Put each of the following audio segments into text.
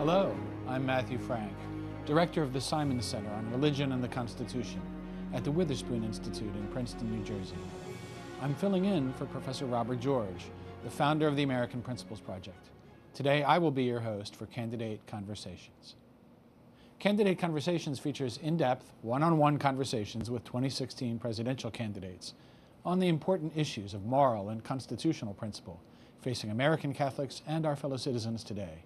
Hello, I'm Matthew Frank, Director of the Simon Center on Religion and the Constitution at the Witherspoon Institute in Princeton, New Jersey. I'm filling in for Professor Robert George, the founder of the American Principles Project. Today, I will be your host for Candidate Conversations. Candidate Conversations features in-depth, one-on-one conversations with 2016 presidential candidates on the important issues of moral and constitutional principle facing American Catholics and our fellow citizens today.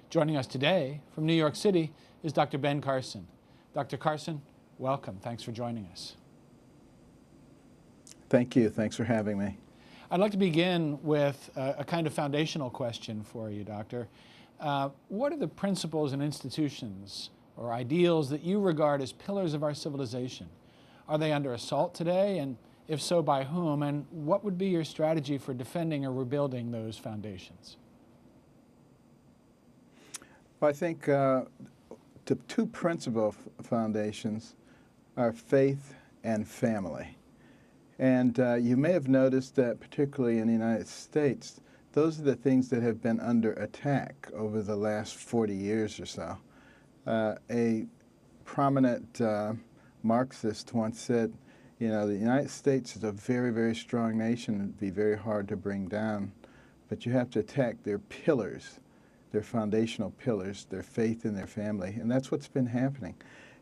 Joining us today from New York City is Dr. Ben Carson. Dr. Carson, welcome. Thanks for joining us. Thank you. Thanks for having me. I'd like to begin with a kind of foundational question for you, Doctor. What are the principles and institutions or ideals that you regard as pillars of our civilization? Are they under assault today, and if so, by whom? And what would be your strategy for defending or rebuilding those foundations? Well, I think the two principal foundations are faith and family. And you may have noticed that particularly in the United States, those are the things that have been under attack over the last 40 years or so. A prominent Marxist once said, you know, the United States is a very, very strong nation. It'd be very hard to bring down, but you have to attack their pillars, their foundational pillars, their faith and their family, and that's what's been happening.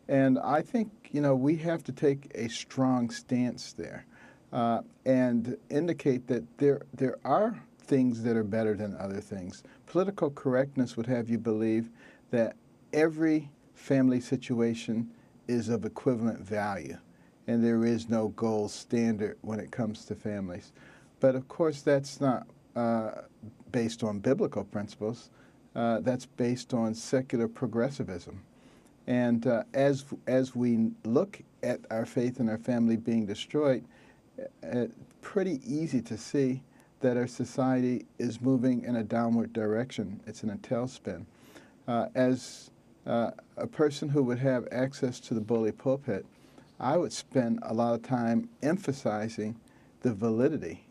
And I think, you know, we have to take a strong stance there and indicate that there are things that are better than other things. Political correctness would have you believe that every family situation is of equivalent value, and there is no gold standard when it comes to families. But of course, that's not based on biblical principles. That's based on secular progressivism. And as we look at our faith and our family being destroyed, it's pretty easy to see that our society is moving in a downward direction. It's in a tailspin. As a person who would have access to the bully pulpit, I would spend a lot of time emphasizing the validity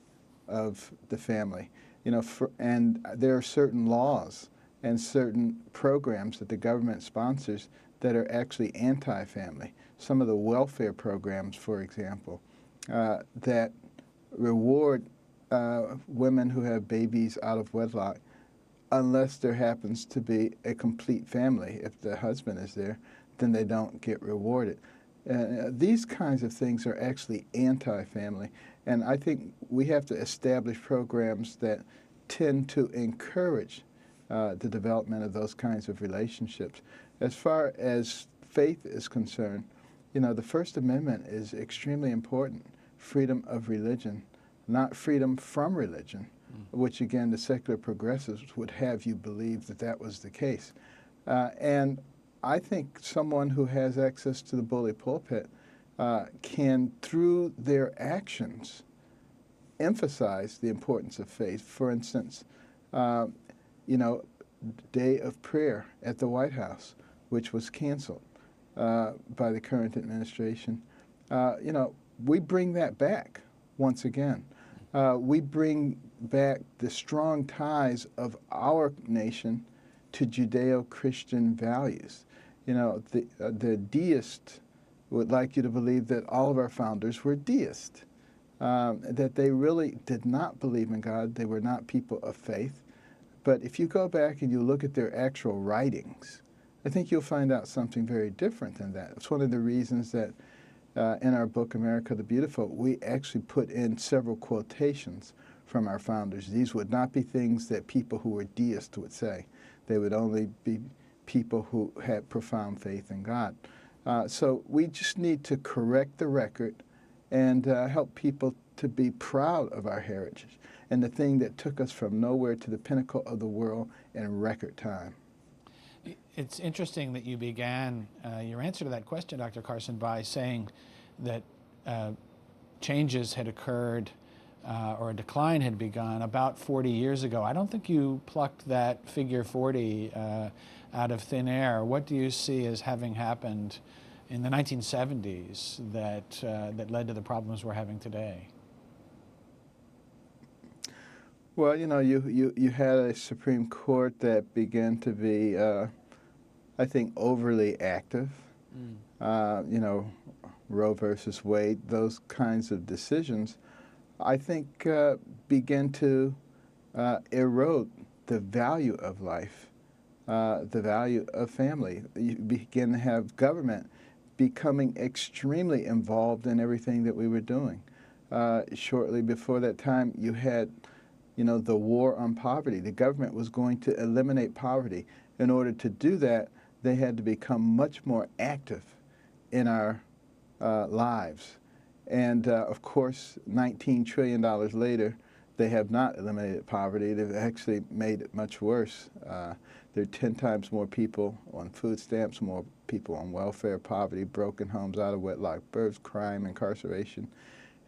of the family. You know, and there are certain laws and certain programs that the government sponsors that are actually anti-family. Some of the welfare programs, for example, that reward women who have babies out of wedlock unless there happens to be a complete family. If the husband is there, then they don't get rewarded. These kinds of things are actually anti-family, and I think we have to establish programs that tend to encourage the development of those kinds of relationships. As far as faith is concerned, you know, the First Amendment is extremely important. Freedom of religion, not freedom from religion, which again the secular progressives would have you believe that that was the case. And I think someone who has access to the bully pulpit can, through their actions, emphasize the importance of faith. For instance, you know, day of prayer at the White House, which was canceled by the current administration. You know, we bring that back once again. We bring back the strong ties of our nation to Judeo-Christian values. You know, the deist would like you to believe that all of our founders were deists, that they really did not believe in God. They were not people of faith. But if you go back and you look at their actual writings, I think you'll find out something very different than that. It's one of the reasons that in our book, America the Beautiful, we actually put in several quotations from our founders. These would not be things that people who were deists would say. They would only be people who had profound faith in God. So we just need to correct the record and help people to be proud of our heritage and the thing that took us from nowhere to the pinnacle of the world in record time. It's interesting that you began your answer to that question, Dr. Carson, by saying that changes had occurred or a decline had begun about 40 years ago. I don't think you plucked that figure 40 out of thin air. What do you see as having happened in the 1970s that led to the problems we're having today? Well, you know, you had a Supreme Court that began to be I think, overly active. You know, Roe versus Wade, those kinds of decisions, I think, begin to erode the value of life, the value of family. You begin to have government becoming extremely involved in everything that we were doing. Shortly before that time, you had, you know, the war on poverty. The government was going to eliminate poverty. In order to do that, they had to become much more active in our lives. And of course, $19 trillion later, they have not eliminated poverty. They've actually made it much worse. There are 10 times more people on food stamps, more people on welfare, poverty, broken homes, out of wedlock births, crime, incarceration.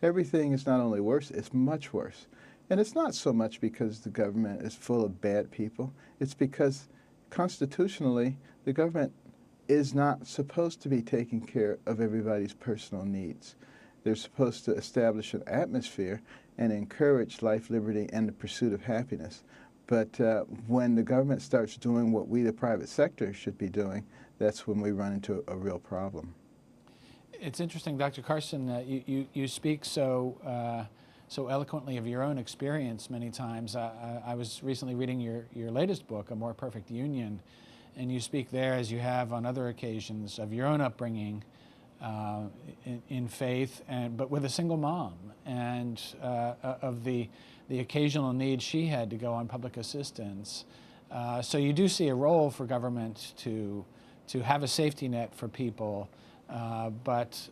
Everything is not only worse, it's much worse. And it's not so much because the government is full of bad people. It's because constitutionally, the government is not supposed to be taking care of everybody's personal needs. They're supposed to establish an atmosphere and encourage life, liberty, and the pursuit of happiness. But when the government starts doing what we, the private sector, should be doing, that's when we run into a real problem. It's interesting, Dr. Carson, you speak so eloquently of your own experience many times. I was recently reading your latest book, A More Perfect Union, and you speak there, as you have on other occasions, of your own upbringing in faith, but with a single mom, and of the occasional need she had to go on public assistance. So you do see a role for government to have a safety net for people, but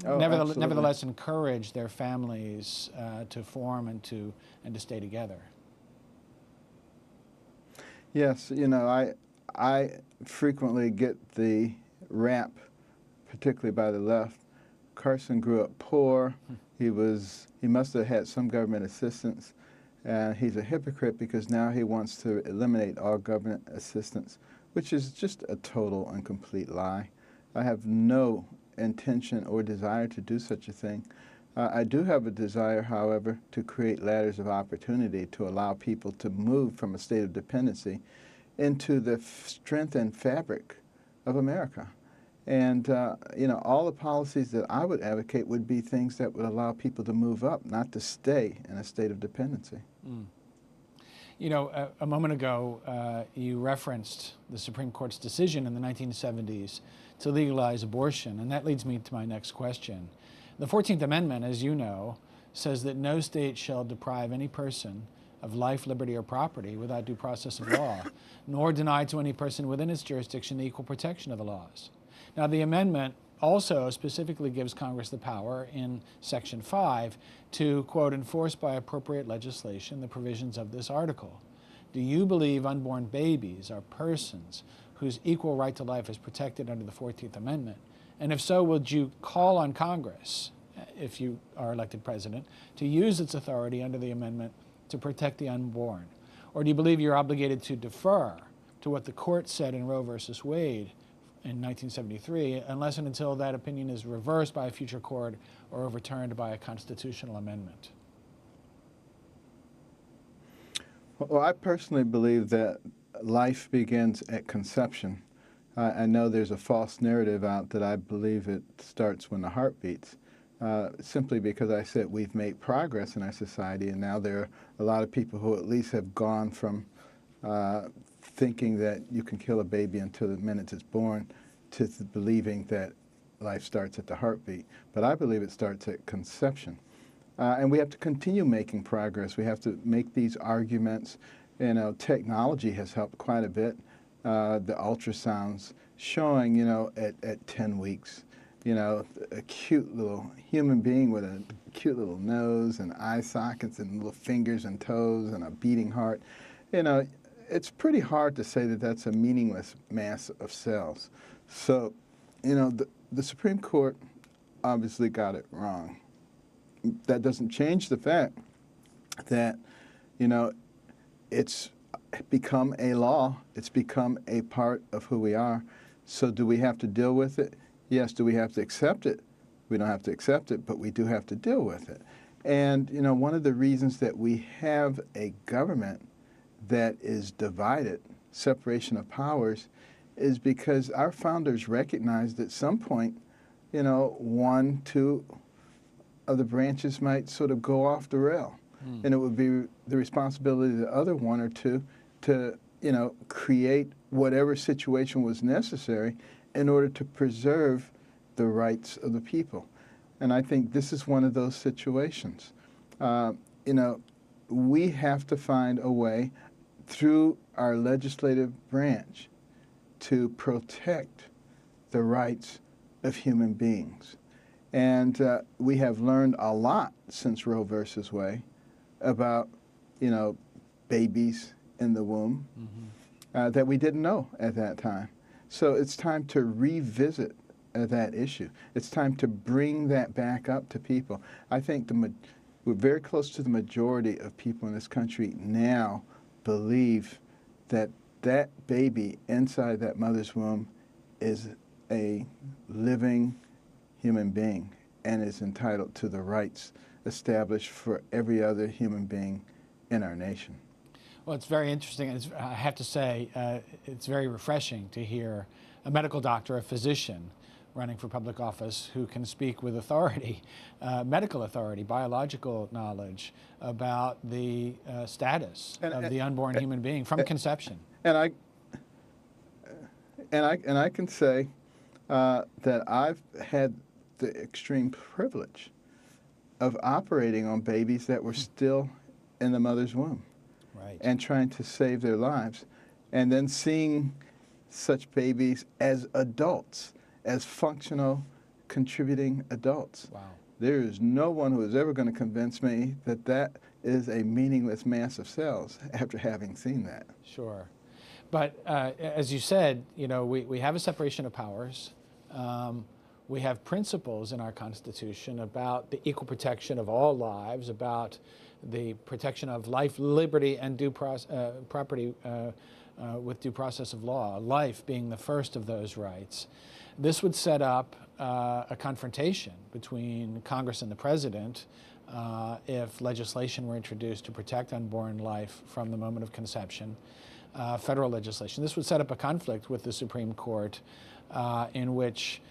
nevertheless encourage their families to form and to stay together. Yes, you know, I frequently get the rap, particularly by the left. Carson grew up poor. He must have had some government assistance. He's a hypocrite because now he wants to eliminate all government assistance, which is just a total and complete lie. I have no intention or desire to do such a thing. I do have a desire, however, to create ladders of opportunity to allow people to move from a state of dependency into the strength and fabric of America. And, you know, all the policies that I would advocate would be things that would allow people to move up, not to stay in a state of dependency. Mm. You know, a moment ago, you referenced the Supreme Court's decision in the 1970s to legalize abortion, and that leads me to my next question. The 14th Amendment, as you know, says that no state shall deprive any person of life, liberty, or property without due process of law, nor deny to any person within its jurisdiction the equal protection of the laws. Now, the amendment also specifically gives Congress the power in Section 5 to, quote, enforce by appropriate legislation the provisions of this article. Do you believe unborn babies are persons whose equal right to life is protected under the 14th Amendment? And if so, would you call on Congress, if you are elected president, to use its authority under the amendment to protect the unborn? Or do you believe you're obligated to defer to what the court said in Roe versus Wade in 1973, unless and until that opinion is reversed by a future court or overturned by a constitutional amendment? Well, I personally believe that life begins at conception. I know there's a false narrative out that I believe it starts when the heart beats, simply because I said we've made progress in our society, and now there are a lot of people who at least have gone from thinking that you can kill a baby until the minute it's born to believing that life starts at the heartbeat. But I believe it starts at conception. And we have to continue making progress. We have to make these arguments. You know, technology has helped quite a bit. The ultrasounds showing, you know, at 10 weeks, you know, a cute little human being with a cute little nose and eye sockets and little fingers and toes and a beating heart. You know, it's pretty hard to say that that's a meaningless mass of cells. So, you know, the Supreme Court obviously got it wrong. That doesn't change the fact that, you know, it's become a law. It's become a part of who we are. So do we have to deal with it? Yes. Do we have to accept it? We don't have to accept it, but we do have to deal with it. And, you know, one of the reasons that we have a government that is divided, separation of powers, is because our founders recognized at some point, you know, one, two of the branches might sort of go off the rail. And it would be the responsibility of the other one or two to, you know, create whatever situation was necessary in order to preserve the rights of the people. And I think this is one of those situations. You know, we have to find a way through our legislative branch to protect the rights of human beings. And we have learned a lot since Roe versus Wade about, you know, babies in the womb that we didn't know at that time. So it's time to revisit that issue. It's time to bring that back up to people. I think we're very close to the majority of people in this country now believe that that baby inside that mother's womb is a living human being and is entitled to the rights established for every other human being in our nation. Well, it's very interesting. And I have to say, it's very refreshing to hear a medical doctor, a physician, running for public office who can speak with authority, medical authority, biological knowledge about the status of the unborn human being from conception. And I can say that I've had the extreme privilege of operating on babies that were still in the mother's womb, right, and trying to save their lives, and then seeing such babies as adults, as functional, contributing adults. Wow. There is no one who is ever going to convince me that that is a meaningless mass of cells after having seen that. Sure. But as you said, you know, we have a separation of powers. We have principles in our Constitution about the equal protection of all lives, about the protection of life, liberty, and property with due process of law, life being the first of those rights. This would set up a confrontation between Congress and the President if legislation were introduced to protect unborn life from the moment of conception, federal legislation. This would set up a conflict with the Supreme Court in which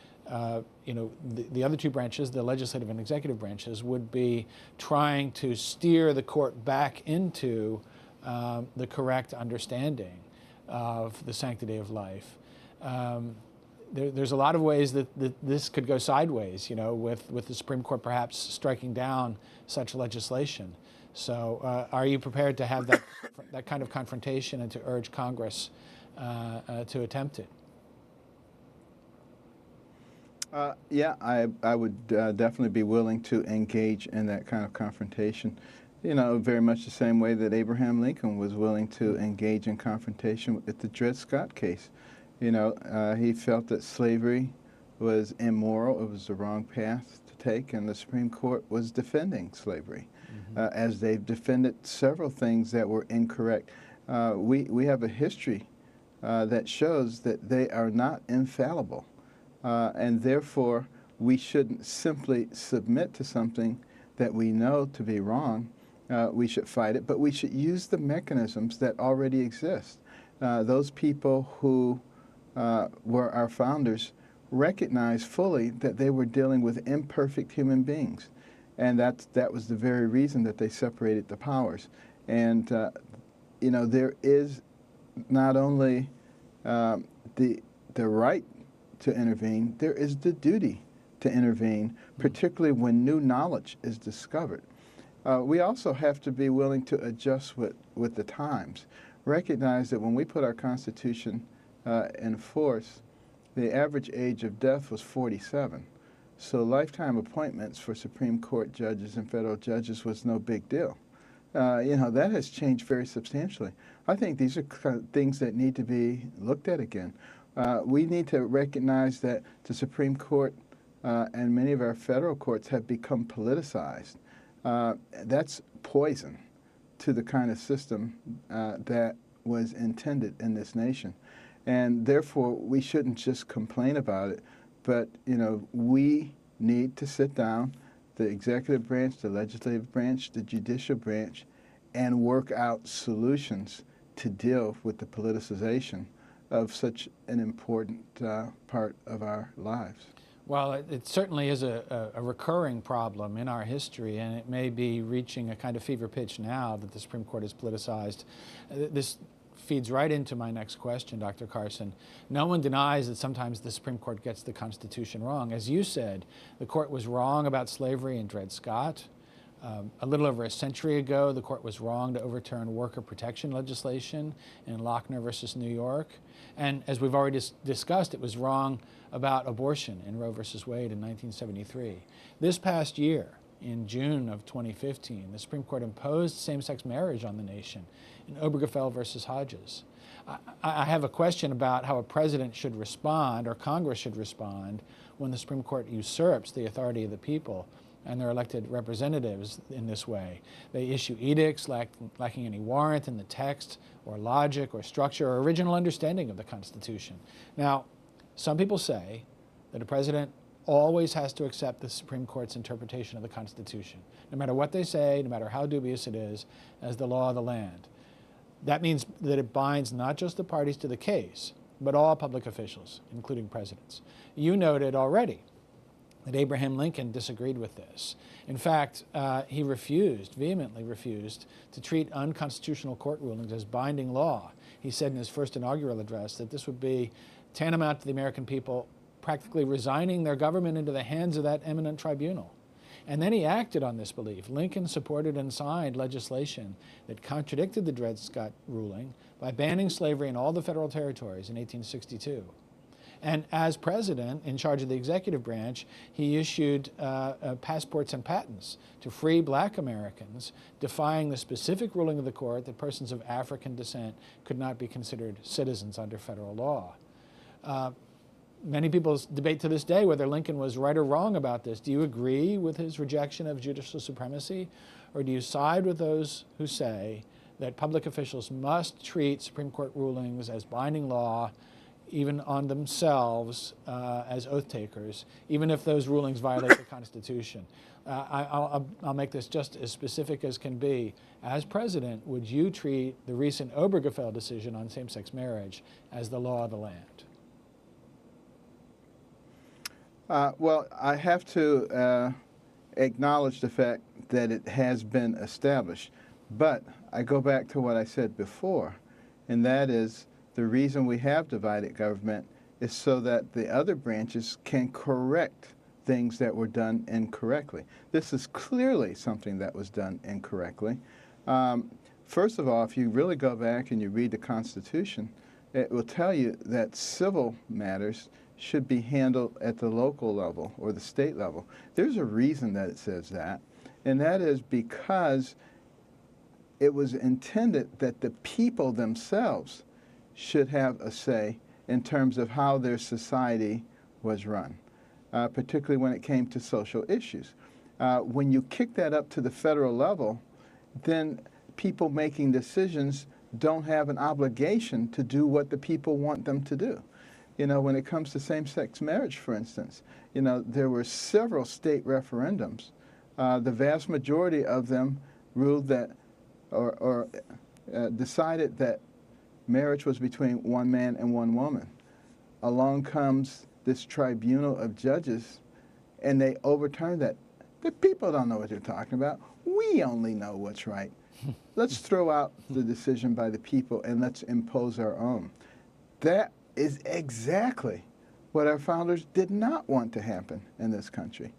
you know, the other two branches, the legislative and executive branches, would be trying to steer the court back into the correct understanding of the sanctity of life. There's a lot of ways that this could go sideways, you know, with the Supreme Court perhaps striking down such legislation. So are you prepared to have that kind of confrontation and to urge Congress to attempt it? Yeah, I would definitely be willing to engage in that kind of confrontation. You know, very much the same way that Abraham Lincoln was willing to engage in confrontation with the Dred Scott case. You know, he felt that slavery was immoral, it was the wrong path to take, and the Supreme Court was defending slavery, as they've defended several things that were incorrect. We have a history that shows that they are not infallible. And therefore, we shouldn't simply submit to something that we know to be wrong. We should fight it, but we should use the mechanisms that already exist. Those people who were our founders recognized fully that they were dealing with imperfect human beings. And that was the very reason that they separated the powers. And, you know, there is not only the right to intervene, there is the duty to intervene, particularly when new knowledge is discovered. We also have to be willing to adjust with the times. Recognize that when we put our Constitution in force, the average age of death was 47. So lifetime appointments for Supreme Court judges and federal judges was no big deal. You know, that has changed very substantially. I think these are things that need to be looked at again. We need to recognize that the Supreme Court and many of our federal courts have become politicized. That's poison to the kind of system that was intended in this nation. And therefore, we shouldn't just complain about it, but, you know, we need to sit down, the executive branch, the legislative branch, the judicial branch, and work out solutions to deal with the politicization of such an important part of our lives. Well, it certainly is a recurring problem in our history, and it may be reaching a kind of fever pitch now that the Supreme Court is politicized. This feeds right into my next question, Dr. Carson. No one denies that sometimes the Supreme Court gets the Constitution wrong. As you said, the court was wrong about slavery in Dred Scott. A little over a century ago, the court was wrong to overturn worker protection legislation in Lochner versus New York. And as we've already discussed, it was wrong about abortion in Roe versus Wade in 1973. This past year, in June of 2015, the Supreme Court imposed same-sex marriage on the nation in Obergefell versus Hodges. I have a question about how a president should respond, or Congress should respond, when the Supreme Court usurps the authority of the people and their elected representatives in this way. They issue edicts lacking any warrant in the text or logic or structure or original understanding of the Constitution. Now, some people say that a president always has to accept the Supreme Court's interpretation of the Constitution, no matter what they say, no matter how dubious it is, as the law of the land. That means that it binds not just the parties to the case, but all public officials, including presidents. You noted already that Abraham Lincoln disagreed with this. In fact, he vehemently refused, to treat unconstitutional court rulings as binding law. He said in his first inaugural address that this would be tantamount to the American people practically resigning their government into the hands of that eminent tribunal. And then he acted on this belief. Lincoln supported and signed legislation that contradicted the Dred Scott ruling by banning slavery in all the federal territories in 1862. And as president, in charge of the executive branch, he issued passports and patents to free black Americans, defying the specific ruling of the court that persons of African descent could not be considered citizens under federal law. Many people debate to this day whether Lincoln was right or wrong about this. Do you agree with his rejection of judicial supremacy, or do you side with those who say that public officials must treat Supreme Court rulings as binding law, even on themselves as oath takers, even if those rulings violate the Constitution? I'll make this just as specific as can be. As president, would you treat the recent Obergefell decision on same-sex marriage as the law of the land? Well, I have to acknowledge the fact that it has been established. But I go back to what I said before, and that is the reason we have divided government is so that the other branches can correct things that were done incorrectly. This is clearly something that was done incorrectly. First of all, if you really go back and you read the Constitution, it will tell you that civil matters should be handled at the local level or the state level. There's a reason that it says that, and that is because it was intended that the people themselves should have a say in terms of how their society was run, particularly when it came to social issues. When you kick that up to the federal level, then people making decisions don't have an obligation to do what the people want them to do. You know, when it comes to same-sex marriage, for instance, you know, there were several state referendums. The vast majority of them ruled that or decided that marriage was between one man and one woman. Along comes this tribunal of judges, and they overturned that. The people don't know what they're talking about. We only know what's right. Let's throw out the decision by the people and let's impose our own. That is exactly what our founders did not want to happen in this country.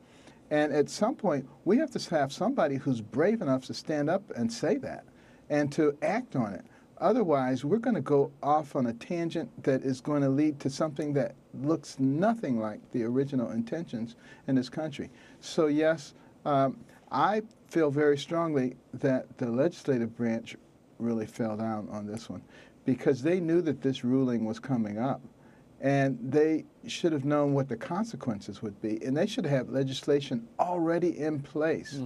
And at some point, we have to have somebody who's brave enough to stand up and say that and to act on it. Otherwise, we're going to go off on a tangent that is going to lead to something that looks nothing like the original intentions in this country. So yes, I feel very strongly that the legislative branch really fell down on this one, because they knew that this ruling was coming up, and they should have known what the consequences would be, and they should have legislation already in place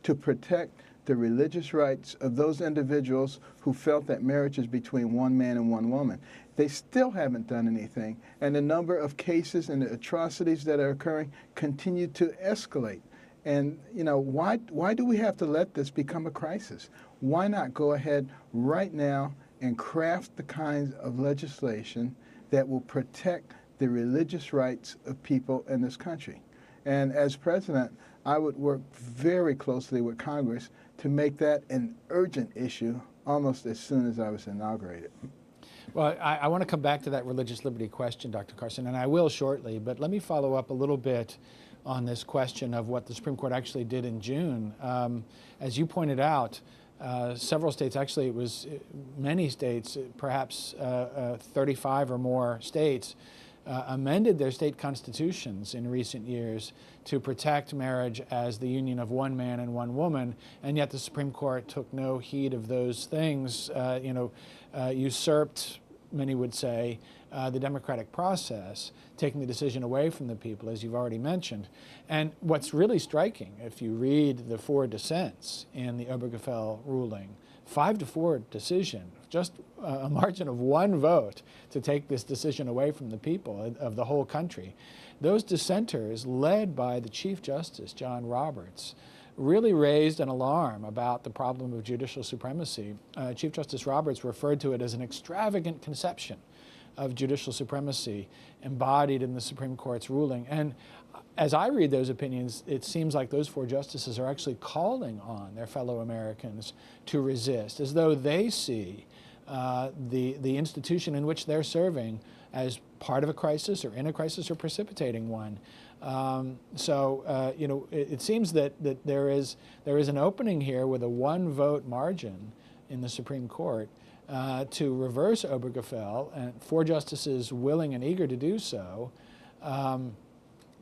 to protect the religious rights of those individuals who felt that marriage is between one man and one woman. They still haven't done anything, and the number of cases and the atrocities that are occurring continue to escalate. And, you know, why do we have to let this become a crisis? Why not go ahead right now and craft the kinds of legislation that will protect the religious rights of people in this country. And as president, I would work very closely with Congress to make that an urgent issue almost as soon as I was inaugurated. Well, I want to come back to that religious liberty question, Dr. Carson, and I will shortly, but let me follow up a little bit on this question of what the Supreme Court actually did in June. As you pointed out, several states, actually it was many states, perhaps 35 or more states, amended their state constitutions in recent years to protect marriage as the union of one man and one woman, and yet the Supreme Court took no heed of those things, usurped, many would say, the democratic process, taking the decision away from the people, as you've already mentioned. And what's really striking, if you read the 4 dissents in the Obergefell ruling, 5-4 decision, just a margin of 1 vote to take this decision away from the people of the whole country. Those dissenters, led by the Chief Justice, John Roberts, really raised an alarm about the problem of judicial supremacy. Chief Justice Roberts referred to it as an extravagant conception of judicial supremacy embodied in the Supreme Court's ruling. And as I read those opinions, it seems like those 4 justices are actually calling on their fellow Americans to resist, as though they see the institution in which they're serving as part of a crisis or in a crisis or precipitating one. It seems that there is an opening here with a 1-vote margin in the Supreme Court to reverse Obergefell, and 4 justices willing and eager to do so.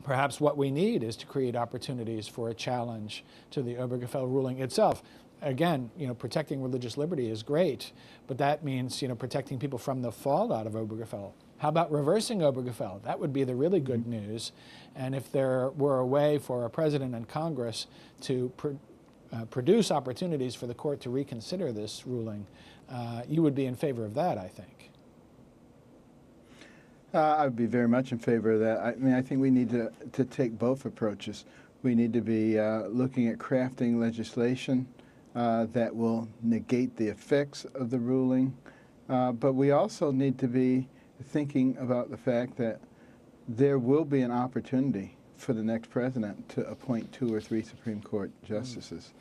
Perhaps what we need is to create opportunities for a challenge to the Obergefell ruling itself. Again, protecting religious liberty is great, but that means, protecting people from the fallout of Obergefell. How about reversing Obergefell? That would be the really good news. And if there were a way for a president and Congress to produce opportunities for the court to reconsider this ruling, you would be in favor of that, I think. I would be very much in favor of that. I mean, I think we need to take both approaches. We need to be looking at crafting legislation that will negate the effects of the ruling, but we also need to be thinking about the fact that there will be an opportunity for the next president to appoint 2 or 3 Supreme Court justices.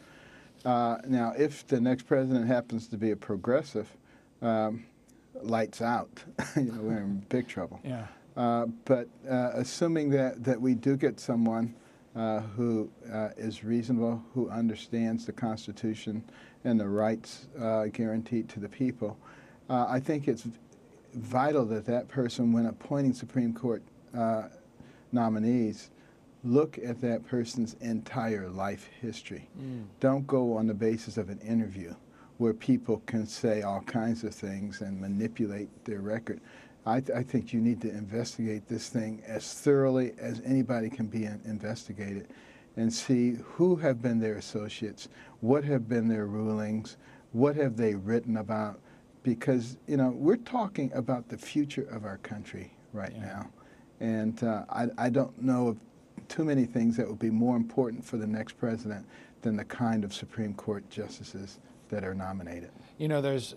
Now, if the next president happens to be a progressive, lights out. We're in big trouble. Yeah. But assuming that we do get someone who is reasonable, who understands the Constitution and the rights guaranteed to the people, I think it's vital that that person, when appointing Supreme Court nominees, look at that person's entire life history. Don't go on the basis of an interview where people can say all kinds of things and manipulate their record. I think you need to investigate this thing as thoroughly as anybody can be investigated and see who have been their associates, what have been their rulings, what have they written about, because we're talking about the future of our country right now. And I don't know of too many things that would be more important for the next president than the kind of Supreme Court justices that are nominated. There's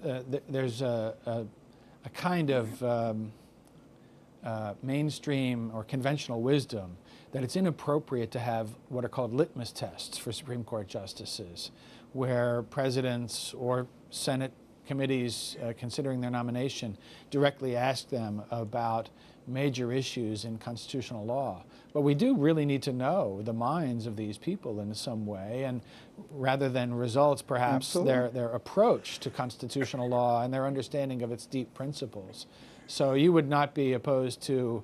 a kind of mainstream or conventional wisdom that it's inappropriate to have what are called litmus tests for Supreme Court justices, where presidents or Senate committees considering their nomination directly ask them about major issues in constitutional law. But we do really need to know the minds of these people in some way, and rather than results, perhaps their approach to constitutional law and their understanding of its deep principles. So you would not be opposed to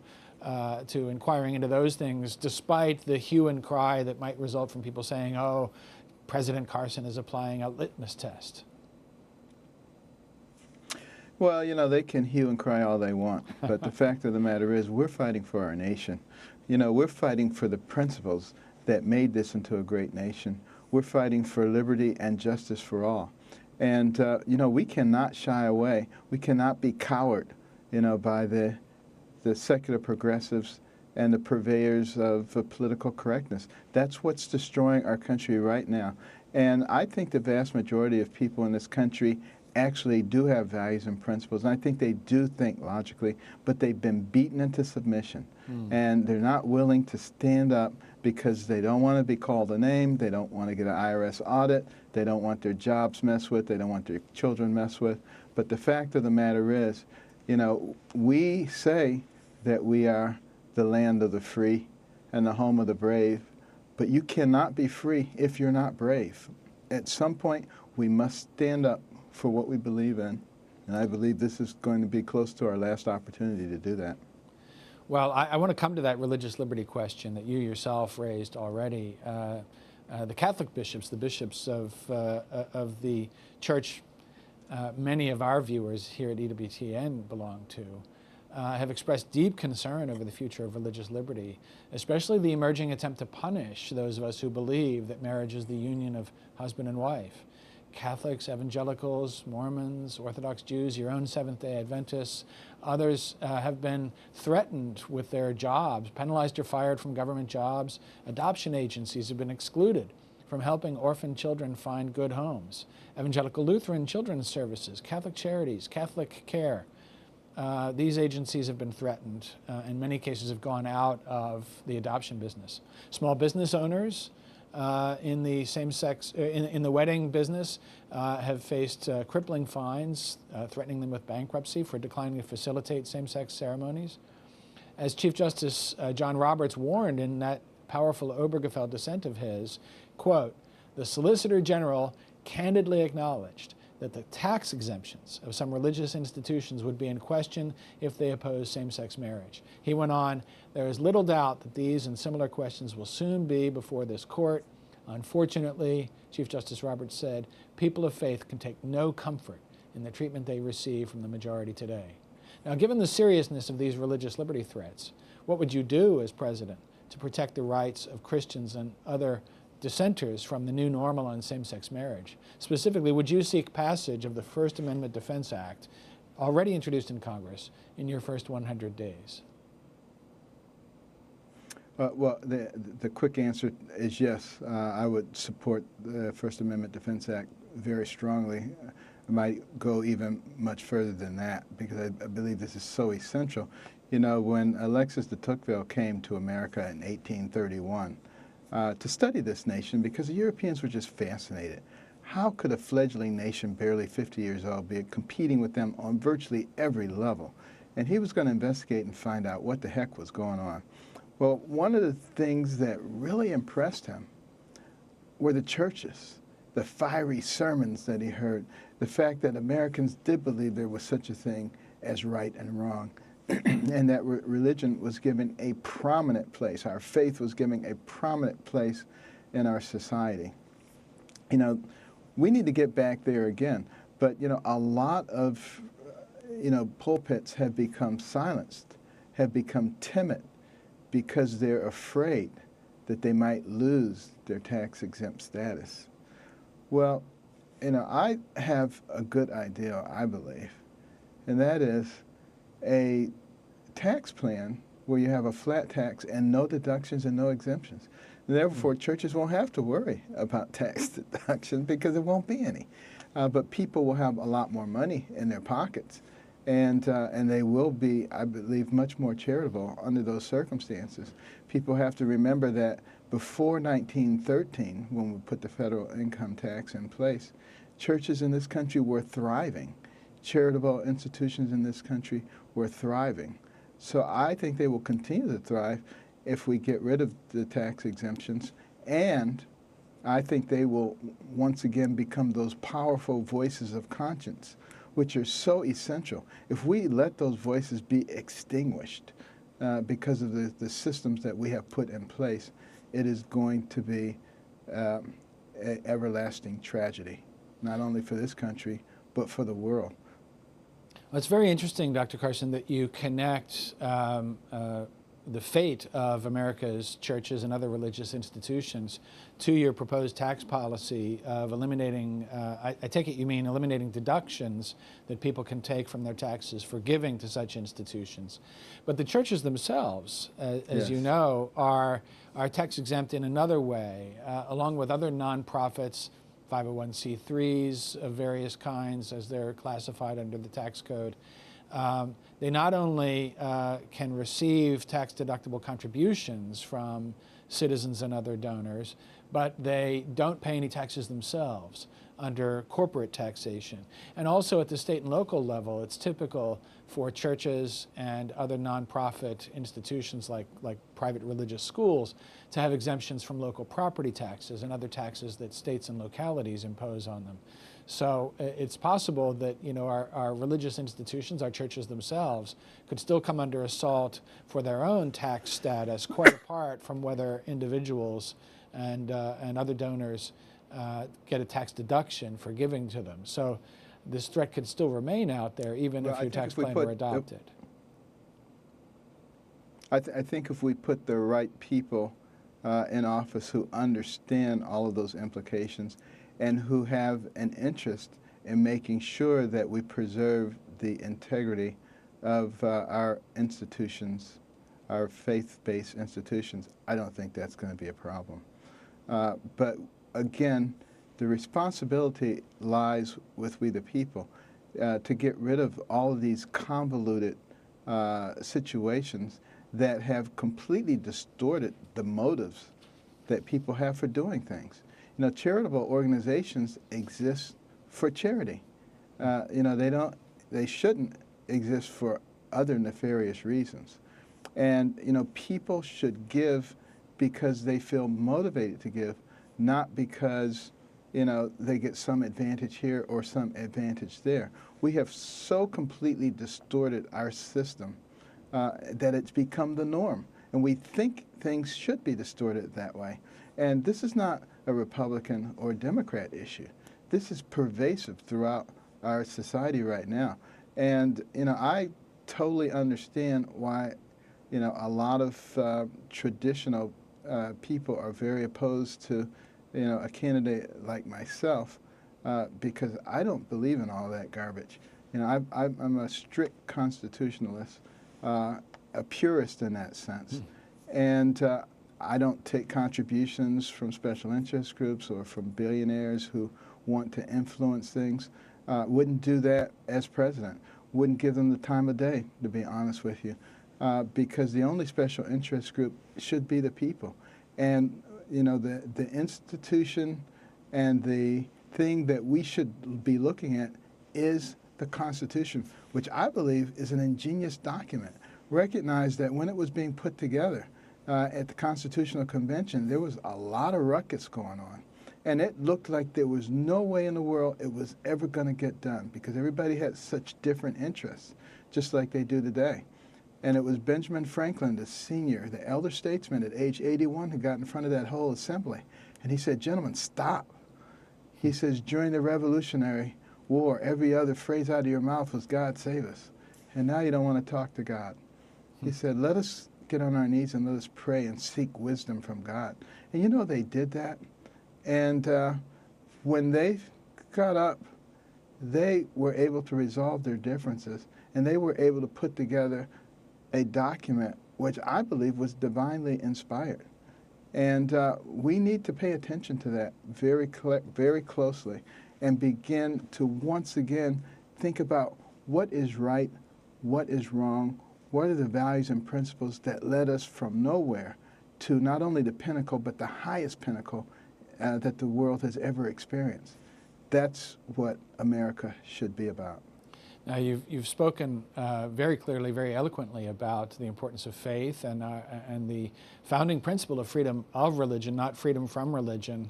inquiring into those things, despite the hue and cry that might result from people saying, oh, President Carson is applying a litmus test. Well, they can hue and cry all they want, but the fact of the matter is we're fighting for our nation. We're fighting for the principles that made this into a great nation. We're fighting for liberty and justice for all. And, we cannot shy away. We cannot be cowed, by the secular progressives and the purveyors of political correctness. That's what's destroying our country right now. And I think the vast majority of people in this country actually do have values and principles, and I think they do think logically, but they've been beaten into submission. And they're not willing to stand up because they don't want to be called a name, they don't want to get an IRS audit, they don't want their jobs messed with, they don't want their children messed with. But the fact of the matter is, you know, we say that we are the land of the free and the home of the brave, but you cannot be free if you're not brave. At some point, we must stand up for what we believe in, and I believe this is going to be close to our last opportunity to do that. Well, I want to come to that religious liberty question that you yourself raised already. The Catholic bishops, the bishops of the church many of our viewers here at EWTN belong to, have expressed deep concern over the future of religious liberty, especially the emerging attempt to punish those of us who believe that marriage is the union of husband and wife. Catholics, evangelicals, Mormons, Orthodox Jews, your own Seventh-day Adventists, others have been threatened with their jobs, penalized or fired from government jobs. Adoption agencies have been excluded from helping orphan children find good homes. Evangelical Lutheran Children's Services, Catholic Charities, Catholic Care, these agencies have been threatened, in many cases have gone out of the adoption business. Small business owners in the same-sex, in the wedding business have faced crippling fines, threatening them with bankruptcy for declining to facilitate same-sex ceremonies. As Chief Justice John Roberts warned in that powerful Obergefell dissent of his, quote, "The Solicitor General candidly acknowledged that the tax exemptions of some religious institutions would be in question if they oppose same-sex marriage." He went on, "There is little doubt that these and similar questions will soon be before this court. Unfortunately," Chief Justice Roberts said, "people of faith can take no comfort in the treatment they receive from the majority today." Now, given the seriousness of these religious liberty threats, what would you do as president to protect the rights of Christians and other dissenters from the new normal on same-sex marriage? Specifically, would you seek passage of the First Amendment Defense Act, already introduced in Congress, in your first 100 days? Well, the quick answer is yes. I would support the First Amendment Defense Act very strongly. I might go even much further than that because I believe this is so essential. You know, when Alexis de Tocqueville came to America in 1831 to study this nation, because the Europeans were just fascinated. How could a fledgling nation barely 50 years old be competing with them on virtually every level? And he was going to investigate and find out what the heck was going on. Well, one of the things that really impressed him were the churches, the fiery sermons that he heard, the fact that Americans did believe there was such a thing as right and wrong, and that religion was given a prominent place. Our faith was given a prominent place in our society. You know, we need to get back there again. But, you know, a lot of, pulpits have become silenced, have become timid, because they're afraid that they might lose their tax-exempt status. Well, I have a good idea, I believe, and that is a tax plan where you have a flat tax and no deductions and no exemptions. And therefore, churches won't have to worry about tax deductions because there won't be any. But people will have a lot more money in their pockets. And they will be, I believe, much more charitable under those circumstances. People have to remember that before 1913, when we put the federal income tax in place, churches in this country were thriving. Charitable institutions in this country were thriving. So I think they will continue to thrive if we get rid of the tax exemptions, and I think they will once again become those powerful voices of conscience, which are so essential. If we let those voices be extinguished because of the systems that we have put in place, it is going to be an everlasting tragedy, not only for this country, but for the world. Well, it's very interesting, Dr. Carson, that you connect the fate of America's churches and other religious institutions to your proposed tax policy of eliminating, I take it you mean eliminating deductions that people can take from their taxes for giving to such institutions. But the churches themselves, as Yes. you know, are tax exempt in another way, along with other nonprofits, 501c3s of various kinds as they're classified under the tax code. They not only can receive tax-deductible contributions from citizens and other donors, but they don't pay any taxes themselves under corporate taxation. And also at the state and local level, it's typical for churches and other nonprofit institutions like private religious schools to have exemptions from local property taxes and other taxes that states and localities impose on them. So it's possible that, you know, our religious institutions, our churches themselves, could still come under assault for their own tax status, quite apart from whether individuals and other donors get a tax deduction for giving to them. So this threat could still remain out there even if your tax plan were adopted. I think if we put the right people in office who understand all of those implications and who have an interest in making sure that we preserve the integrity of our institutions, our faith-based institutions, I don't think that's going to be a problem. But again, the responsibility lies with we the people to get rid of all of these convoluted situations that have completely distorted the motives that people have for doing things. You know, charitable organizations exist for charity. You know, they shouldn't exist for other nefarious reasons. And, you know, people should give because they feel motivated to give, not because, you know, they get some advantage here or some advantage there. We have so completely distorted our system that it's become the norm. And we think things should be distorted that way. And this is not a Republican or Democrat issue. This is pervasive throughout our society right now. And, you know, I totally understand why, you know, a lot of traditional people are very opposed to, you know, a candidate like myself because I don't believe in all that garbage. You know, I'm a strict constitutionalist, a purist in that sense. And I don't take contributions from special interest groups or from billionaires who want to influence things. Wouldn't do that as president. Wouldn't give them the time of day, to be honest with you, because the only special interest group should be the people. And, you know, the institution and the thing that we should be looking at is the Constitution, which I believe is an ingenious document. Recognize that when it was being put together at the Constitutional Convention, there was a lot of ruckus going on. And it looked like there was no way in the world it was ever going to get done because everybody had such different interests, just like they do today. And it was Benjamin Franklin, the senior, the elder statesman at age 81, who got in front of that whole assembly. And he said, "Gentlemen, stop." He says, during the Revolutionary War, every other phrase out of your mouth was, "God save us." And now you don't want to talk to God. He said, "Let us get on our knees and let us pray and seek wisdom from God." And you know, they did that. And when they got up, they were able to resolve their differences, and they were able to put together a document which I believe was divinely inspired. And we need to pay attention to that very closely and begin to once again think about what is right, what is wrong, what are the values and principles that led us from nowhere to not only the pinnacle, but the highest pinnacle that the world has ever experienced. That's what America should be about. Now, you've spoken very clearly, very eloquently about the importance of faith and the founding principle of freedom of religion, not freedom from religion.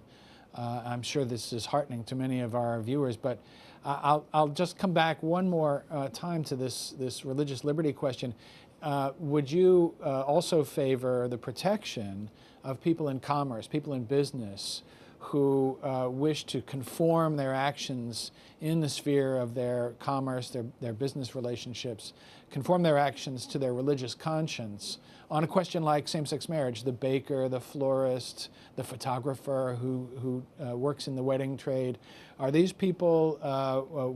I'm sure this is heartening to many of our viewers, but I'll just come back one more time to this religious liberty question. Would you also favor the protection of people in commerce, people in business, who wish to conform their actions in the sphere of their commerce, their business relationships, conform their actions to their religious conscience on a question like same-sex marriage? The baker, the florist, the photographer who works in the wedding trade, are these people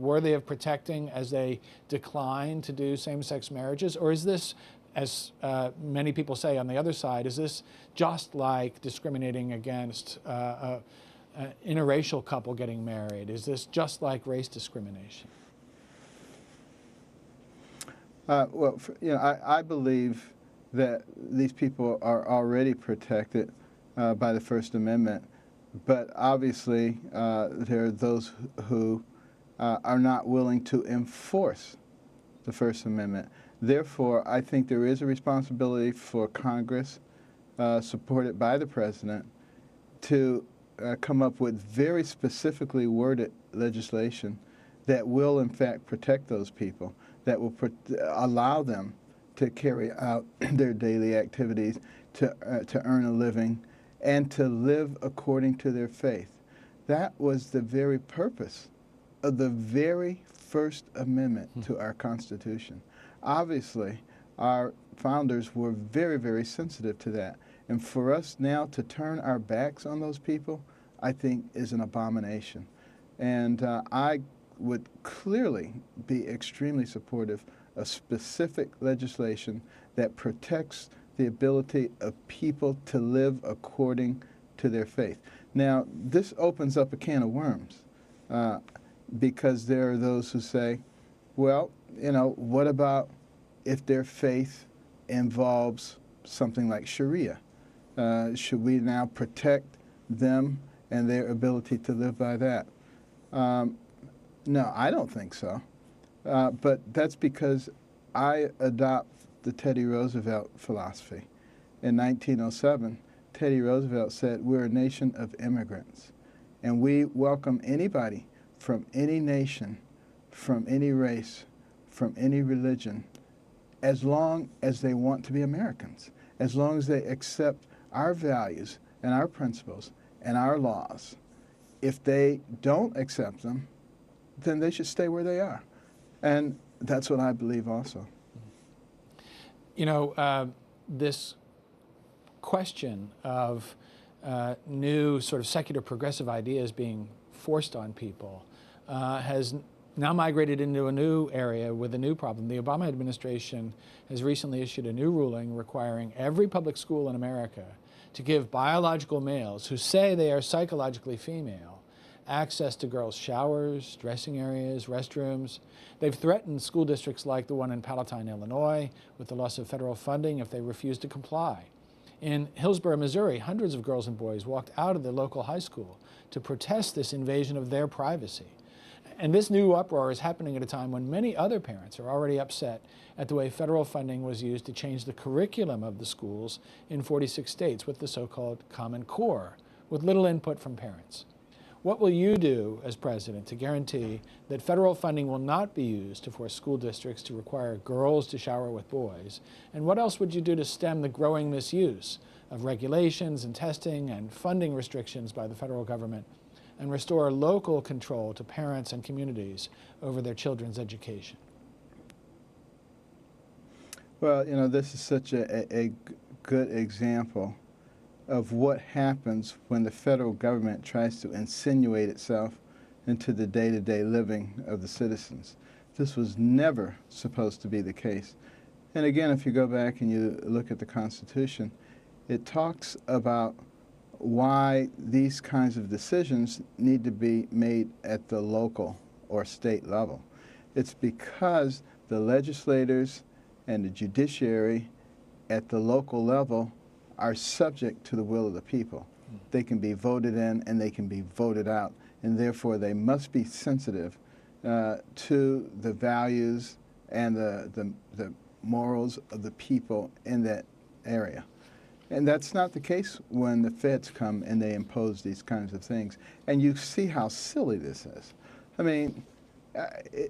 worthy of protecting as they decline to do same-sex marriages? Or is this, as many people say on the other side, is this just like discriminating against interracial couple getting married? Is this just like race discrimination? Well, I believe that these people are already protected by the First Amendment, but obviously there are those who are not willing to enforce the First Amendment. Therefore, I think there is a responsibility for Congress, supported by the President, to come up with very specifically worded legislation that will, in fact, protect those people, that will allow them to carry out their daily activities, to earn a living, and to live according to their faith. That was the very purpose of the very First Amendment to our Constitution. Obviously, our founders were very, very sensitive to that. And for us now to turn our backs on those people, I think is an abomination. And I would clearly be extremely supportive of specific legislation that protects the ability of people to live according to their faith. Now, this opens up a can of worms because there are those who say, well, what about if their faith involves something like Sharia? Should we now protect them and their ability to live by that? No, I don't think so. But that's because I adopt the Teddy Roosevelt philosophy. In 1907, Teddy Roosevelt said, we're a nation of immigrants, and we welcome anybody from any nation, from any race, from any religion, as long as they want to be Americans, as long as they accept our values and our principles and our laws. If they don't accept them, then they should stay where they are. And that's what I believe also. This question of new sort of secular progressive ideas being forced on people has now migrated into a new area with a new problem. The Obama administration has recently issued a new ruling requiring every public school in America to give biological males who say they are psychologically female access to girls' showers, dressing areas, restrooms. They've threatened school districts like the one in Palatine, Illinois, with the loss of federal funding if they refuse to comply. In Hillsborough, Missouri, hundreds of girls and boys walked out of their local high school to protest this invasion of their privacy. And this new uproar is happening at a time when many other parents are already upset at the way federal funding was used to change the curriculum of the schools in 46 states with the so-called Common Core, with little input from parents. What will you do as president to guarantee that federal funding will not be used to force school districts to require girls to shower with boys? And what else would you do to stem the growing misuse of regulations and testing and funding restrictions by the federal government and restore local control to parents and communities over their children's education? Well, this is such a good example of what happens when the federal government tries to insinuate itself into the day-to-day living of the citizens. This was never supposed to be the case. And again, if you go back and you look at the Constitution, it talks about why these kinds of decisions need to be made at the local or state level. It's because the legislators and the judiciary at the local level are subject to the will of the people. They can be voted in and they can be voted out, and therefore they must be sensitive to the values and the morals of the people in that area. And that's not the case when the feds come and they impose these kinds of things. And you see how silly this is. I mean,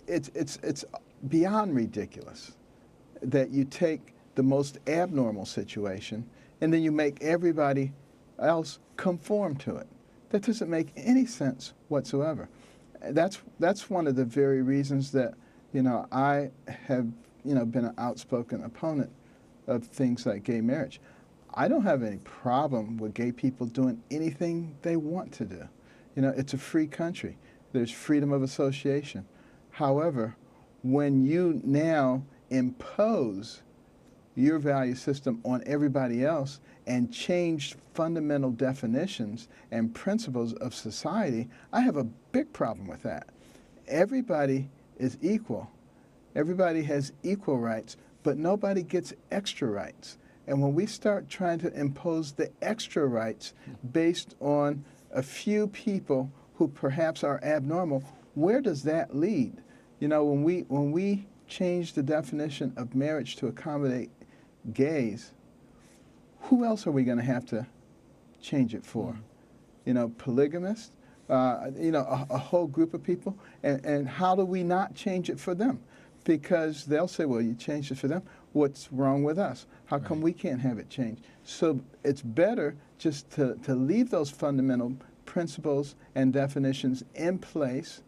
it's beyond ridiculous that you take the most abnormal situation and then you make everybody else conform to it. That doesn't make any sense whatsoever. That's one of the very reasons that, I have, been an outspoken opponent of things like gay marriage. I don't have any problem with gay people doing anything they want to do. It's a free country. There's freedom of association. However, when you now impose your value system on everybody else and change fundamental definitions and principles of society, I have a big problem with that. Everybody is equal. Everybody has equal rights, but nobody gets extra rights. And when we start trying to impose the extra rights based on a few people who perhaps are abnormal, where does that lead? You know, when we change the definition of marriage to accommodate gays, who else are we going to have to change it for? You know, polygamists, you know, a whole group of people. And how do we not change it for them? Because they'll say, well, you changed it for them. What's wrong with us? How come we can't have it changed? So it's better just to leave those fundamental principles and definitions in place.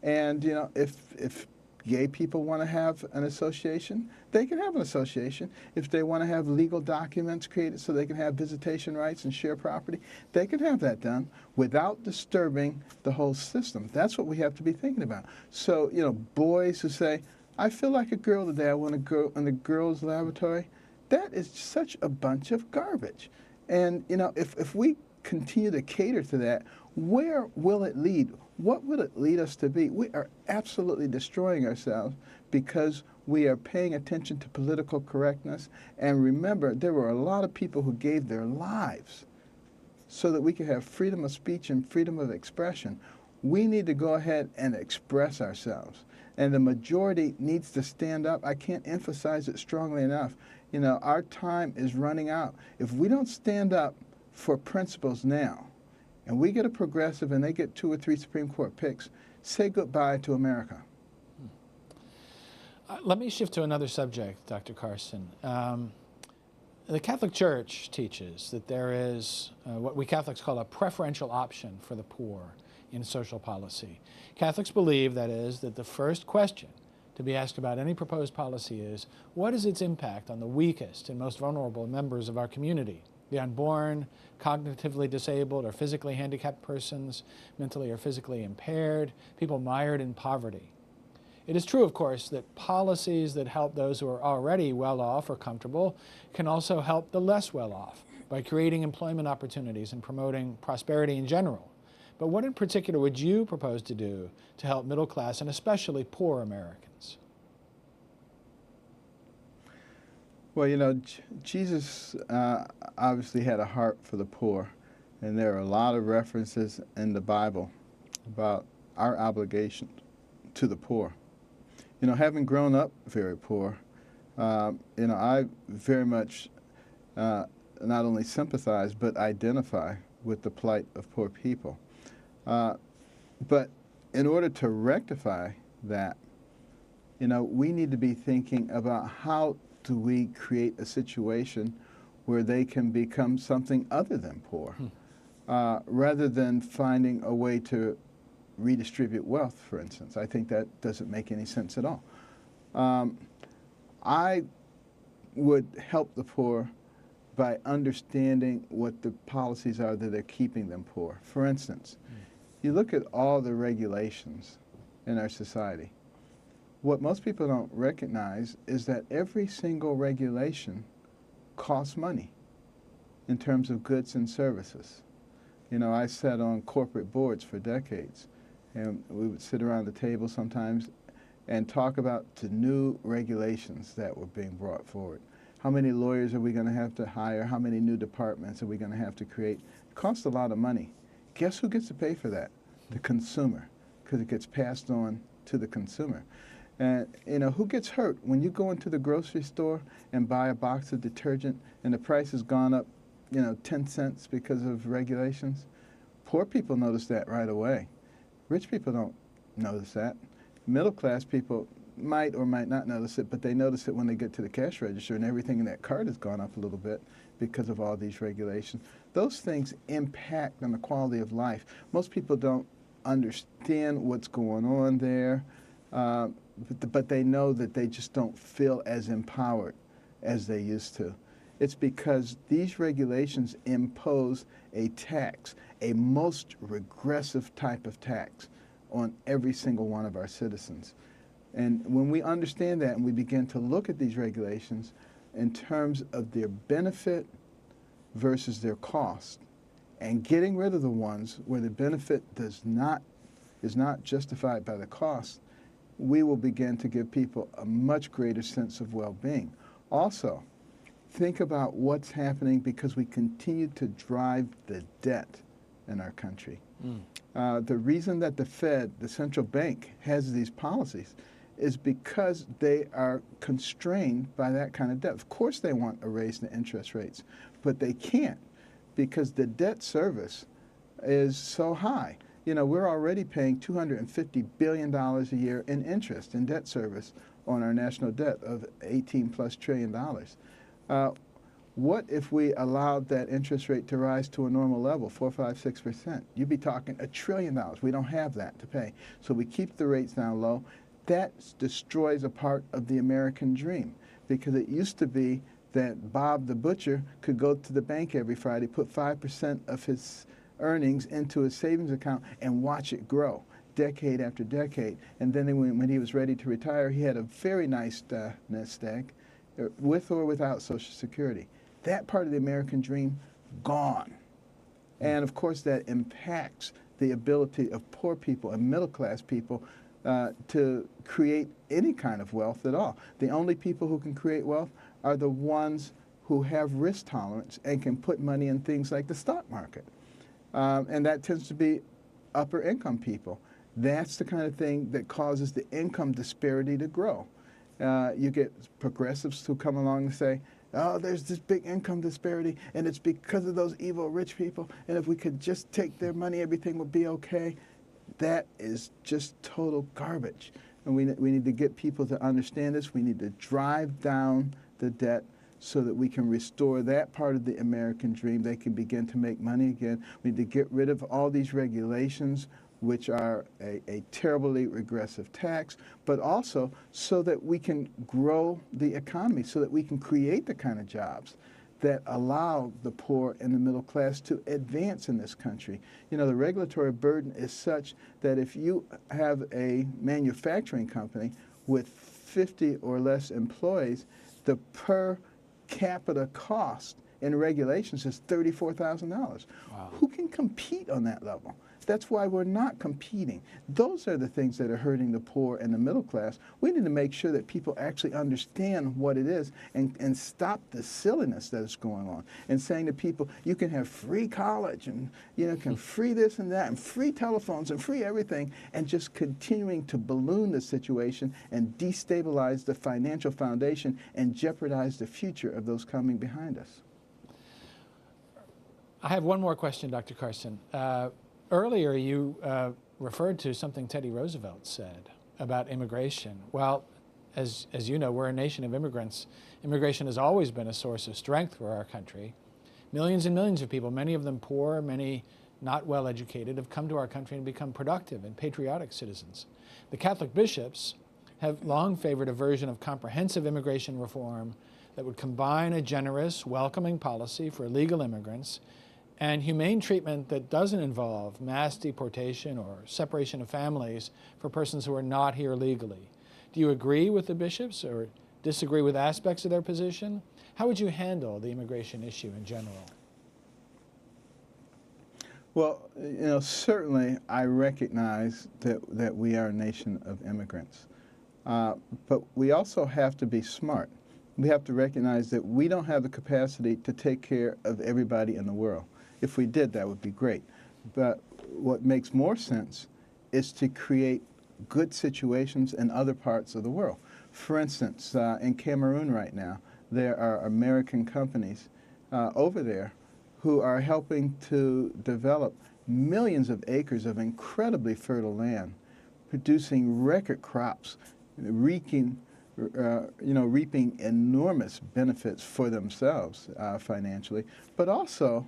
And, you know, if gay people want to have an association, they can have an association. If they want to have legal documents created so they can have visitation rights and share property, they can have that done without disturbing the whole system. That's what we have to be thinking about. So, you know, boys who say, I feel like a girl today, I want to go in the girls' lavatory, that is such a bunch of garbage. And, you know, if we continue to cater to that, where will it lead? What will it lead us to be? We are absolutely destroying ourselves because we are paying attention to political correctness. And remember, there were a lot of people who gave their lives so that we could have freedom of speech and freedom of expression. We need to go ahead and express ourselves. And the majority needs to stand up. I can't emphasize it strongly enough. You know, our time is running out. If we don't stand up for principles now, and we get a progressive and they get 2 or 3 Supreme Court picks, say goodbye to America. Let me shift to another subject, Dr. Carson. The Catholic Church teaches that there is what we Catholics call a preferential option for the poor in social policy. Catholics believe, that is, that the first question to be asked about any proposed policy is, what is its impact on the weakest and most vulnerable members of our community? The unborn, cognitively disabled or physically handicapped persons, mentally or physically impaired, people mired in poverty. It is true, of course, that policies that help those who are already well off or comfortable can also help the less well off by creating employment opportunities and promoting prosperity in general. But what in particular would you propose to do to help middle class and especially poor Americans? Well, you know, Jesus obviously had a heart for the poor, and there are a lot of references in the Bible about our obligation to the poor. You know, having grown up very poor, you know, I very much not only sympathize but identify with the plight of poor people. But in order to rectify that, you know, we need to be thinking about how do we create a situation where they can become something other than poor, rather than finding a way to redistribute wealth, for instance. I think that doesn't make any sense at all. I would help the poor by understanding what the policies are that are keeping them poor. For instance, you look at all the regulations in our society. What most people don't recognize is that every single regulation costs money in terms of goods and services. You know, I sat on corporate boards for decades, and we would sit around the table sometimes and talk about the new regulations that were being brought forward. How many lawyers are we going to have to hire? How many new departments are we going to have to create? It costs a lot of money. Guess who gets to pay for that? The consumer, because it gets passed on to the consumer. And, you know, who gets hurt when you go into the grocery store and buy a box of detergent and the price has gone up, you know, 10 cents because of regulations? Poor people notice that right away. Rich people don't notice that. Middle class people might or might not notice it, but they notice it when they get to the cash register and everything in that cart has gone up a little bit because of all these regulations. Those things impact on the quality of life. Most people don't understand what's going on there. But they know that they just don't feel as empowered as they used to. It's because these regulations impose a tax, a most regressive type of tax on every single one of our citizens. And when we understand that and we begin to look at these regulations in terms of their benefit versus their cost, and getting rid of the ones where the benefit is not justified by the cost, we will begin to give people a much greater sense of well-being. Also, think about what's happening because we continue to drive the debt in our country. The reason that the Fed, the central bank, has these policies is because they are constrained by that kind of debt. Of course they want a raise in the interest rates, but they can't because the debt service is so high. You know, we're already paying $250 billion a year in interest in debt service on our national debt of $18+ trillion. What if we allowed that interest rate to rise to a normal level, 4, 5, 6%? You'd be talking $1 trillion. We don't have that to pay. So we keep the rates down low. That destroys a part of the American dream, because it used to be that Bob the butcher could go to the bank every Friday, put 5% of his earnings into his savings account and watch it grow decade after decade. And then when he was ready to retire, he had a very nice nest egg, with or without Social Security. That part of the American dream, gone. And of course that impacts the ability of poor people and middle class people to create any kind of wealth at all. The only people who can create wealth are the ones who have risk tolerance and can put money in things like the stock market. And that tends to be upper income people. That's the kind of thing that causes the income disparity to grow. You get progressives who come along and say, oh, there's this big income disparity, and it's because of those evil rich people, and if we could just take their money, everything would be okay. That is just total garbage. And we need to get people to understand this. We need to drive down the debt so that we can restore that part of the American dream. They can begin to make money again. We need to get rid of all these regulations, which are a terribly regressive tax, but also so that we can grow the economy, so that we can create the kind of jobs that allow the poor and the middle class to advance in this country. You know, the regulatory burden is such that if you have a manufacturing company with 50 or less employees, the per capita cost in regulations is $34,000. Wow. Who can compete on that level? That's why we're not competing. Those are the things that are hurting the poor and the middle class. We need to make sure that people actually understand what it is and stop the silliness that is going on, and saying to people, you can have free college and can free this and that and free telephones and free everything, and just continuing to balloon the situation and destabilize the financial foundation and jeopardize the future of those coming behind us. I have one more question, Dr. Carson. Earlier, you referred to something Teddy Roosevelt said about immigration. Well, as you know, we're a nation of immigrants. Immigration has always been a source of strength for our country. Millions and millions of people, many of them poor, many not well educated, have come to our country and become productive and patriotic citizens. The Catholic bishops have long favored a version of comprehensive immigration reform that would combine a generous, welcoming policy for illegal immigrants and humane treatment that doesn't involve mass deportation or separation of families for persons who are not here legally. Do you agree with the bishops or disagree with aspects of their position? How would you handle the immigration issue in general? Well, certainly I recognize that we are a nation of immigrants. But we also have to be smart. We have to recognize that we don't have the capacity to take care of everybody in the world. If we did, that would be great. But what makes more sense is to create good situations in other parts of the world. For instance, in Cameroon right now, there are American companies over there who are helping to develop millions of acres of incredibly fertile land, producing record crops, reaping enormous benefits for themselves financially, but also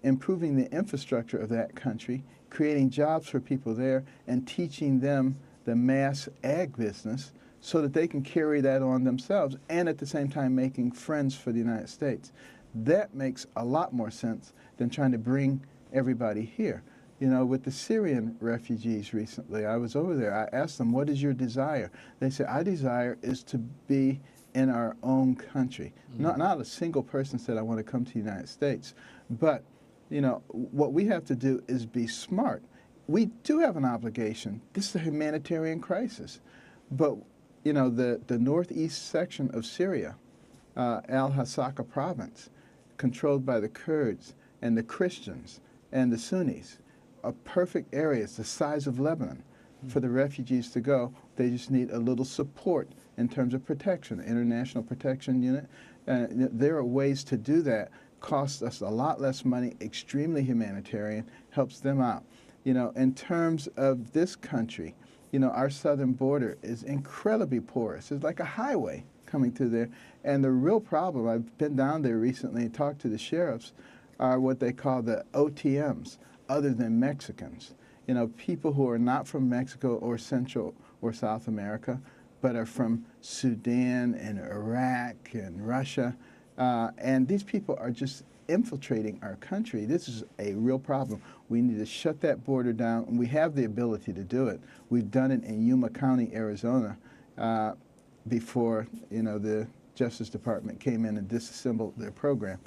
improving the infrastructure of that country, creating jobs for people there, and teaching them the mass ag business so that they can carry that on themselves, and at the same time making friends for the United States. That makes a lot more sense than trying to bring everybody here. With the Syrian refugees recently, I was over there. I asked them, what is your desire? They said, our desire is to be in our own country. Not a single person said, I want to come to the United States. But, you know, what we have to do is be smart. We do have an obligation. This is a humanitarian crisis. But, you know, the northeast section of Syria, Al-Hasaka province, controlled by the Kurds and the Christians and the Sunnis, are perfect areas the size of Lebanon for the refugees to go. They just need a little support in terms of protection, International Protection Unit. There are ways to do that. Costs us a lot less money, extremely humanitarian, helps them out. You know, in terms of this country, you know, our southern border is incredibly porous. It's like a highway coming through there. And the real problem, I've been down there recently and talked to the sheriffs, are what they call the OTMs, other than Mexicans. You know, people who are not from Mexico or Central or South America, but are from Sudan and Iraq and Russia. And these people are just infiltrating our country. This is a real problem. We need to shut that border down, and we have the ability to do it. We've done it in Yuma County, Arizona, before, you know, the Justice Department came in and disassembled their program.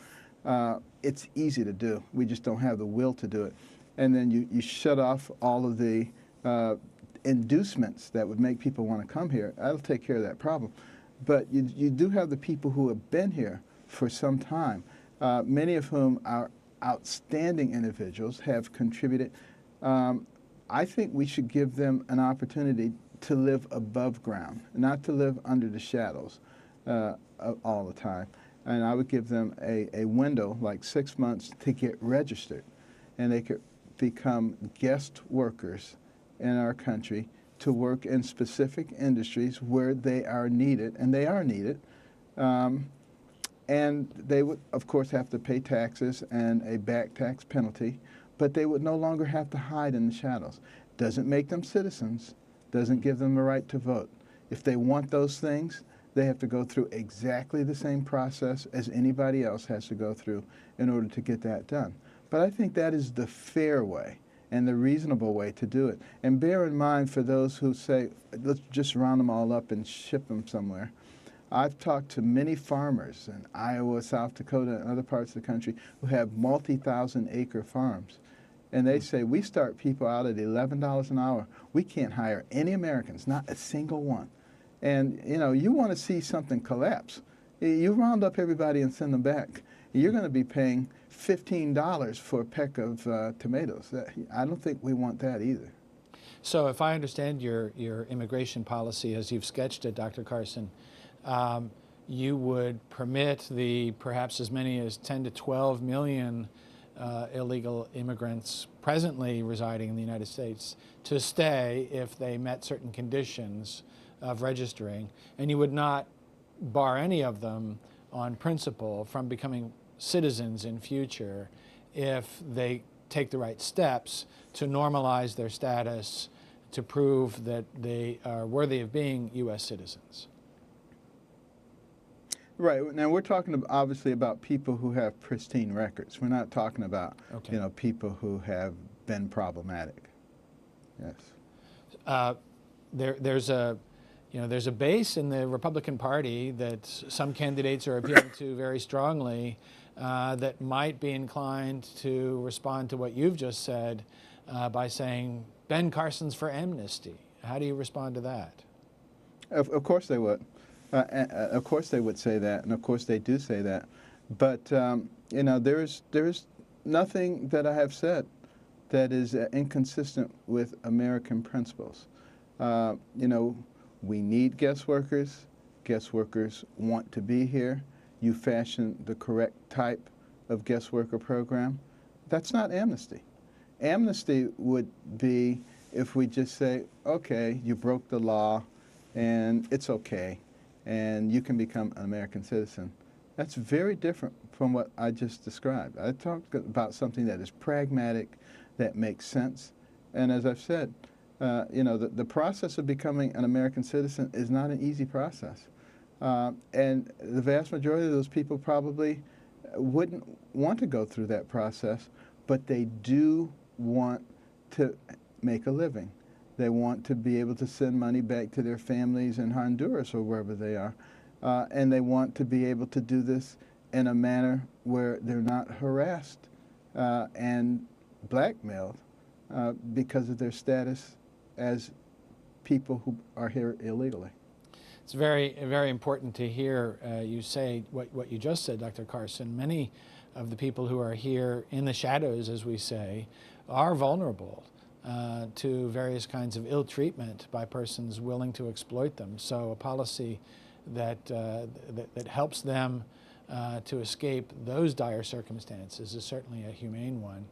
It's easy to do. We just don't have the will to do it. And then you shut off all of the inducements that would make people want to come here. That'll take care of that problem. But you do have the people who have been here for some time, many of whom are outstanding individuals, have contributed. I think we should give them an opportunity to live above ground, not to live under the shadows all the time. And I would give them a window, like 6 months, to get registered. And they could become guest workers in our country to work in specific industries where they are needed, and they are needed. And they would, of course, have to pay taxes and a back tax penalty, but they would no longer have to hide in the shadows. Doesn't make them citizens, doesn't give them the right to vote. If they want those things, they have to go through exactly the same process as anybody else has to go through in order to get that done. But I think that is the fair way and the reasonable way to do it. And bear in mind, for those who say, let's just round them all up and ship them somewhere, I've talked to many farmers in Iowa, South Dakota, and other parts of the country who have multi-thousand-acre farms. And they say, we start people out at $11 an hour. We can't hire any Americans, not a single one. And, you know, you want to see something collapse. You round up everybody and send them back. You're going to be paying $15 for a peck of tomatoes. I don't think we want that either. So if I understand your immigration policy as you've sketched it, Dr. Carson, you would permit the perhaps as many as 10 to 12 million illegal immigrants presently residing in the United States to stay if they met certain conditions of registering, and you would not bar any of them on principle from becoming citizens in future if they take the right steps to normalize their status to prove that they are worthy of being U.S. citizens. Right. Now we're talking obviously about people who have pristine records. We're not talking about Okay. you know, people who have been problematic. Yes. There's a base in the Republican Party that some candidates are appealing to very strongly that might be inclined to respond to what you've just said by saying, Ben Carson's for amnesty. How do you respond to that? Of course they would. Of course they would say that, and of course they do say that. But you know, there's nothing that I have said that is inconsistent with American principles. You know, we need guest workers. Guest workers want to be here. You fashion the correct type of guest worker program. That's not amnesty. Amnesty would be if we just say, okay, you broke the law and it's okay, and you can become an American citizen. That's very different from what I just described. I talked about something that is pragmatic, that makes sense. And as I've said, you know, the process of becoming an American citizen is not an easy process. And the vast majority of those people probably wouldn't want to go through that process, but they do want to make a living. They want to be able to send money back to their families in Honduras or wherever they are. and they want to be able to do this in a manner where they're not harassed and blackmailed because of their status as people who are here illegally. It's very, very important to hear you say what you just said, Dr. Carson. Many of the people who are here in the shadows, as we say, are vulnerable to various kinds of ill treatment by persons willing to exploit them. So a policy that helps them to escape those dire circumstances is certainly a humane one.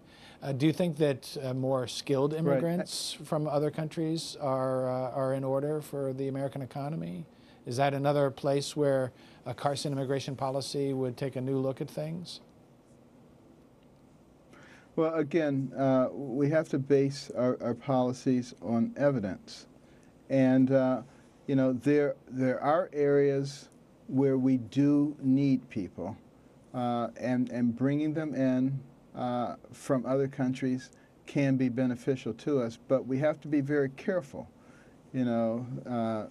Do you think that more skilled immigrants from other countries are in order for the American economy? Is that another place where a Carson immigration policy would take a new look at things? Well, again, we have to base our policies on evidence. And, you know, there are areas where we do need people, and bringing them in from other countries can be beneficial to us, but we have to be very careful. You know,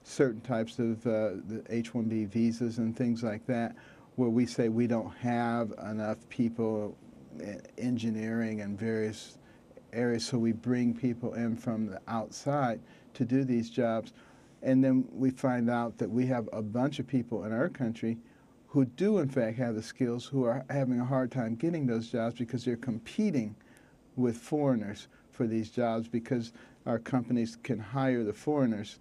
certain types of the H-1B visas and things like that, where we say we don't have enough people in engineering and various areas, so we bring people in from the outside to do these jobs. And then we find out that we have a bunch of people in our country who do in fact have the skills, who are having a hard time getting those jobs because they're competing with foreigners for these jobs, because our companies can hire the foreigners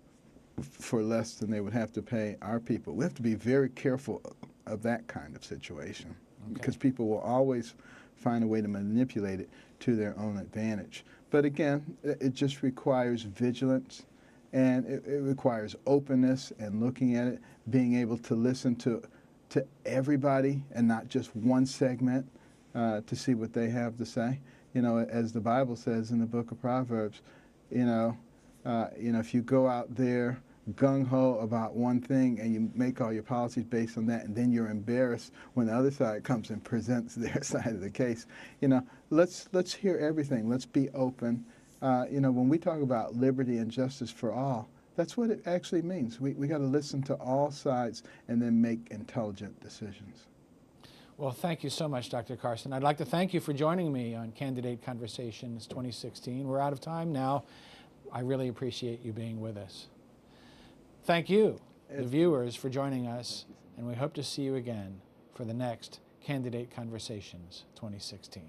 for less than they would have to pay our people. We have to be very careful of that kind of situation, because people will always find a way to manipulate it to their own advantage. But again, it just requires vigilance, and it requires openness and looking at it, being able to listen to everybody and not just one segment to see what they have to say. You know, as the Bible says in the book of Proverbs, you know, if you go out there gung-ho about one thing and you make all your policies based on that, and then you're embarrassed when the other side comes and presents their side of the case. You know, let's hear everything. Let's be open. You know, when we talk about liberty and justice for all, that's what it actually means. We got to listen to all sides and then make intelligent decisions. Well, thank you so much, Dr. Carson. I'd like to thank you for joining me on Candidate Conversations 2016. We're out of time now. I really appreciate you being with us. Thank you, the viewers, for joining us, and we hope to see you again for the next Candidate Conversations 2016.